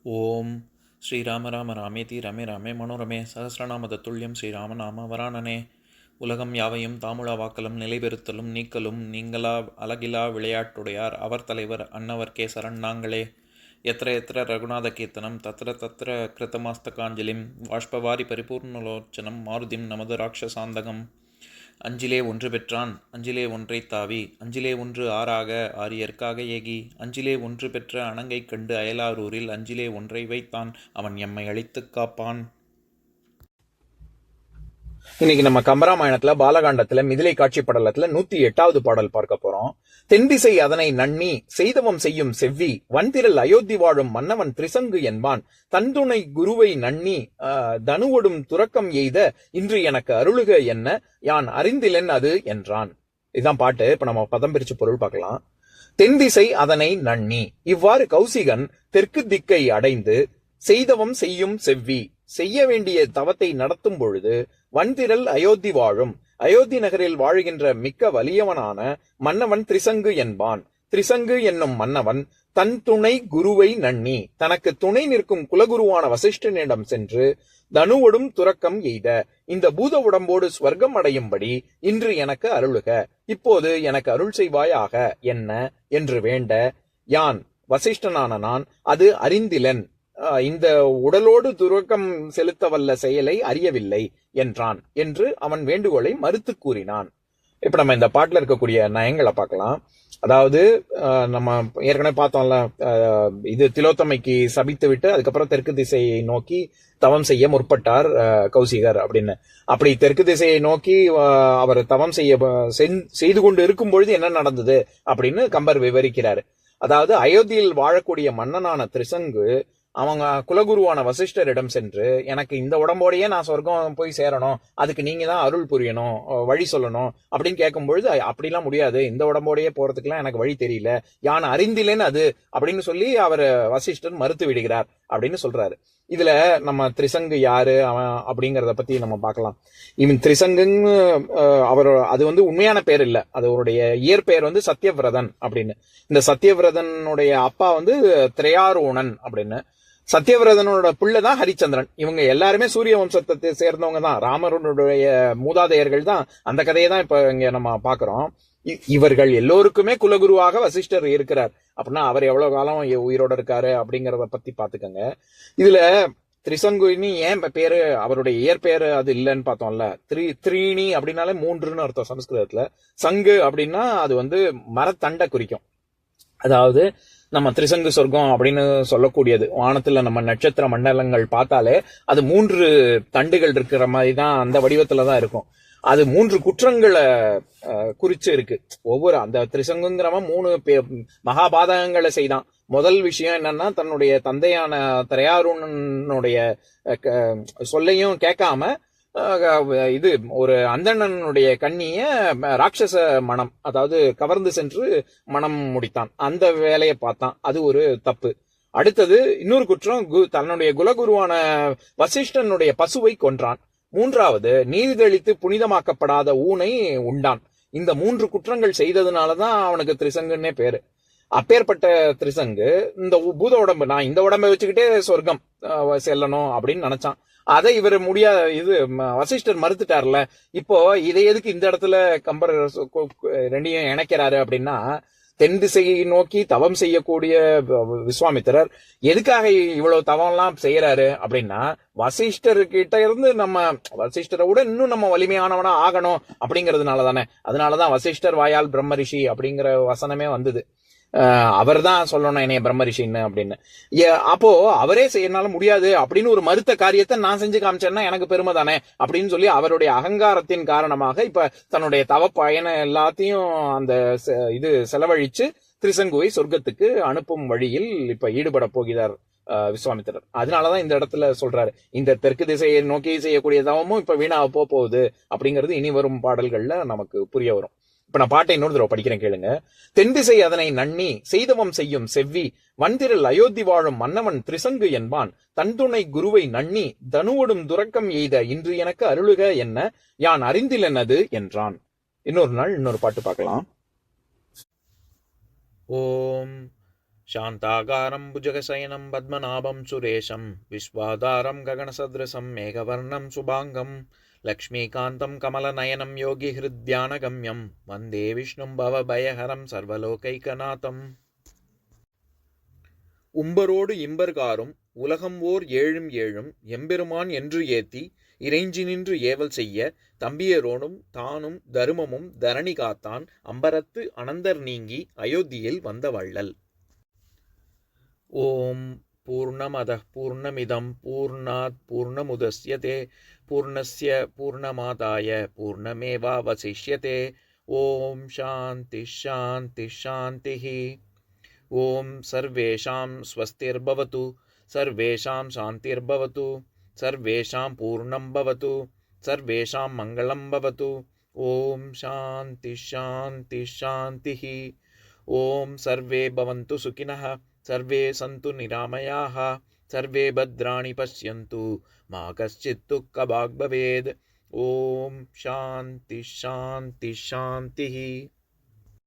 ஓம் ஸ்ரீராம ராம ராமேதி ரமே ராமே மனோரமே சகசிரநாம தத்துல்யம் ஸ்ரீராம நாம வராணனே. உலகம் யாவையும் தாமுழா வாக்கலும் நிலைபெறுத்தலும் நீக்கலும் நீங்களா அழகிலா விளையாட்டுடையார் அவர் தலைவர் அன்னவர் கேசரன் நாங்களே. எத்திர எத்திர ரகுநாத கீர்த்தனம் தத்திர தத்திர கிருத்தமாஸ்தகாஞ்சலிம் வாஷ்பவாரி பரிபூர்ணலோச்சனம் மாருதிம் நமது ராட்சசாந்தகம். அஞ்சிலே ஒன்று பெற்றான் அஞ்சிலே ஒன்றை தாவி அஞ்சிலே ஒன்று ஆறாக ஆரியர்க்காக ஏகி அஞ்சிலே ஒன்று பெற்ற அணங்கைக் கண்டு அயலாரூரில் அஞ்சிலே ஒன்றை வைத்தான் அவன் எம்மை அழித்துக் காப்பான். இன்னைக்கு நம்ம கம்பராமாயணத்துல பாலகாண்டத்துல மிதிலை காட்சி படலத்துல 108வது பாடல் பார்க்க போறோம். தென்திசை அதனை நன்னி செய்தவம் செய்யும் செவ்வி வன்திரல் அயோத்தி வாழும் மன்னவன் திரிசங்கு என்பான் தன்துணை குருவை நன்னி தனுவொடும் துறக்கம் எய்த இன்று எனக்கு அருளுக என்ன யான் அறிந்திலன் அது என்றான். இதுதான் பாட்டு. இப்ப நம்ம பதம் பிரிச்சு பொருள் பார்க்கலாம். தென்திசை அதனை நன்னி, இவ்வாறு கௌசிகன் தெற்கு திக்கை அடைந்து செய்தவம் செய்யும் செவ்வி செய்ய வேண்டிய தவத்தை நடத்தும் பொழுது வன்திரல் அயோத்தி வாழும் அயோத்தி நகரில் வாழ்கின்ற மிக்க வலியவனான மன்னவன் திரிசங்கு என்பான். திரிசங்கு என்னும் மன்னவன் தன் துணை குருவை நன்னி தனக்கு துணை நிற்கும் குலகுருவான வசிஷ்டனிடம் சென்று தனுவொடும் துறக்கம் எய்த இந்த பூத உடம்போடு ஸ்வர்க்கம் அடையும்படி இன்று எனக்கு அருளுக, இப்போது எனக்கு அருள் செய்வாயாக என்ன என்று வேண்ட யான் வசிஷ்டனான நான் அது அறிந்திலன், இந்த உடலோடு துறக்கம் செலுத்த வல்ல செயலை அறியவில்லை என்றான் என்று அவன் வேண்டுகோளை மறுத்து கூறினான். இப்ப நம்ம இந்த பாட்டுல இருக்கக்கூடிய நயங்களை பார்க்கலாம். அதாவது நம்ம ஏற்கனவே பார்த்தோம்ல, இது திலோத்தமைக்கு சபித்து விட்டு அதுக்கப்புறம் தெற்கு திசையை நோக்கி தவம் செய்ய முற்பட்டார் கௌசிகர் அப்படின்னு. அப்படி தெற்கு திசையை நோக்கி அவர் தவம் செய்து கொண்டு இருக்கும் பொழுது என்ன நடந்தது அப்படின்னு கம்பர் விவரிக்கிறாரு. அதாவது அயோத்தியில் வாழக்கூடிய மன்னனான திரிசங்கு அவங்க குலகுருவான வசிஷ்டரிடம் சென்று எனக்கு இந்த உடம்போடையே நான் சொர்க்கம் போய் சேரணும், அதுக்கு நீங்க தான் அருள் புரியணும், வழி சொல்லணும் அப்படின்னு கேட்கும் பொழுது அப்படிலாம் முடியாது, இந்த உடம்போடையே போறதுக்குலாம் எனக்கு வழி தெரியல, யான் அறிந்திலேன்னு அது அப்படின்னு சொல்லி அவர் வசிஷ்டர் மறுத்து விடுகிறார் அப்படின்னு சொல்றாரு. இதுல நம்ம திரிசங்கு யாரு அவன் அப்படிங்கறத பத்தி நம்ம பார்க்கலாம். இவன் திரிசங்குன்னு அவர் அது உண்மையான பேர் இல்ல, அது அவருடைய இயற்பெயர் சத்யவிரதன் அப்படின்னு. இந்த சத்யவிரதனுடைய அப்பா திரையாரோணன் அப்படின்னு. சத்யவிரதனோட பிள்ளைதான் ஹரிச்சந்திரன். இவங்க எல்லாருமே சூரிய வம்சத்தை சேர்ந்தவங்க தான், ராமருடைய மூதாதையர்கள் தான். அந்த கதையை தான் இப்ப இங்க நம்ம பாக்குறோம். இவர்கள் எல்லோருக்குமே குலகுருவாக வசிஷ்டர் இருக்கிறார். அப்படின்னா அவர் எவ்வளவு காலம் உயிரோட இருக்காரு அப்படிங்கறத பத்தி பாத்துக்கங்க. இதுல திரிசங்குனி ஏன் பேரு, அவருடைய இயற்பெயரு அது இல்லைன்னு பார்த்தோம்ல. த்ரீணி அப்படின்னாலே மூன்றுன்னு அர்த்தம் சமஸ்கிருதத்துல. சங்கு அப்படின்னா அது மரத்தண்டை குறிக்கும். அதாவது நம்ம திரிசங்கு சொர்க்கம் அப்படின்னு சொல்லக்கூடியது வானத்துல நம்ம நட்சத்திர மண்டலங்கள் பார்த்தாலே அது 3 தண்டுகள் இருக்கிற மாதிரி தான், அந்த வடிவத்துலதான் இருக்கும். அது 3 குற்றங்களை குறிச்சு இருக்கு. ஒவ்வொரு அந்த திரிசங்குங்கிறவன் 3 மகாபாதகங்களை செய்தான். முதல் விஷயம் என்னன்னா, தன்னுடைய தந்தையான திரையாருணனுடைய சொல்லையும் கேட்காம இது ஒரு அந்தணனுடைய கண்ணிய ராட்சச மனம், அதாவது கவர்ந்து சென்று மனம் முடித்தான். அந்த வேலையை பார்த்தான், அது ஒரு தப்பு. அடுத்தது இன்னொரு குற்றம், தன்னுடைய குலகுருவான வசிஷ்டனுடைய பசுவை கொன்றான். மூன்றாவது நீதி தெளித்து புனிதமாக்கப்படாத ஊனை உண்டான். இந்த 3 குற்றங்கள் செய்ததுனாலதான் அவனுக்கு திரிசங்குன்னே பேரு. அப்பேற்பட்ட திரிசங்கு இந்த பூத உடம்பு, நான் இந்த உடம்பை வச்சுக்கிட்டே சொர்க்கம் செல்லணும் அப்படின்னு நினைச்சான். அதை இவர் இது வசிஷ்டர் மறுத்துட்டார்ல. இப்போ இதை எதுக்கு இந்த இடத்துல கம்பர் ரெண்டையும் இணைக்கிறாரு அப்படின்னா, தென் திசையை நோக்கி தவம் செய்யக்கூடிய விஸ்வாமித்திரர் எதுக்காக இவ்வளவு தவம் எல்லாம் செய்யறாரு அப்படின்னா, வசிஷ்டர் கிட்ட இருந்து நம்ம வசிஷ்டரை விட இன்னும் நம்ம வலிமையானவனா ஆகணும் அப்படிங்கறதுனால தானே. அதனாலதான் வசிஷ்டர் வாயால் பிரம்ம ரிஷி அப்படிங்கிற வசனமே வந்தது. அவர் தான் சொல்லணும் என்னைய பிரம்ம ரிஷின்னு அப்படின்னு. அப்போ அவரே என்னால முடியாது அப்படின்னு ஒரு மறுத்த காரியத்தை நான் செஞ்சு காமிச்சேன்னா எனக்கு பெருமை தானே அப்படின்னு சொல்லி அவருடைய அகங்காரத்தின் காரணமாக இப்ப தன்னுடைய தவ பயணம் எல்லாத்தையும் அந்த இது செலவழிச்சு திரிசங்குவை சொர்க்கத்துக்கு அனுப்பும் வழியில் இப்ப ஈடுபட போகிறார் விஸ்வாமித்திரர். அதனாலதான் இந்த இடத்துல சொல்றாரு, இந்த தெற்கு திசையை நோக்கி செய்யக்கூடிய தவமும் இப்ப வீணாக போகுது அப்படிங்கிறது இனி வரும் பாடல்கள்ல நமக்கு புரிய வரும். இப்ப நான் பாட்டை இன்னொரு தடவை படிக்கிறேன், கேளுங்க. தென்திசை அதனை நன்னி செய்தவம் செய்யும் செவ்வி வன்திரல் அயோத்தி வாழும் மன்னவன் திரிசங்கு என்பான் தன்துணை குருவை நன்னி தனுவொடும் துறக்கம் எய்த இன்று எனக்கு அருளுக என்ன யான் அறிந்திலன் அது என்றான். இன்னொரு நாள் இன்னொரு பாட்டு பார்க்கலாம். ஓம் शान्ताकारं भुजगशयनं पद्मनाभं सुरेशं विश्वाधारं गगनसदृशं मेघवर्णं शुभाङ्गं लक्ष्मीकान्तं कमलनयनं योगिहृद्यानगम्यं वन्दे विष्णुं भवभयहरं सर्वलोकैकनाथम्. உம்பரோடு இம்பர்காரும் உலகம் ஓர் ஏழும் ஏழும் எம்பெருமான் என்று ஏத்தி இறைஞ்சி நின்று ஏவல் செய்ய தம்பியரோடும் தானும் தருமமும் தரணி காத்தான் அம்பரத்து அனந்தர் நீங்கி அயோத்தியில் வந்த வள்ளல். ஓம் பூர்ணமதः பூர்ணமிதம் பூர்ணாத் பூர்ணமுதஸ்யதே பூர்ணஸ்ய பூர்ணமாதாய பூர்ணமேவாவசிஷ்யதே. ஓம் சாந்தி சாந்தி சாந்திஹி. ஓம் சர்வேஷாம் ஸ்வஸ்திர்பவது சர்வேஷாம் சாந்திர்பவது சர்வேஷாம் பூர்ணம் பவது சர்வேஷாம் மங்களம் பவது. ஓம் சாந்தி சாந்தி சாந்திஹி. ஓம் சர்வே பவந்து சுகினः சர்வே சந்து நிராமயாः சர்வே பத்ராணி பஷ்யந்து மா கஷ்சித் துக்கபாக் பவேத். ஓம் சாந்தி சாந்தி சாந்திஹி.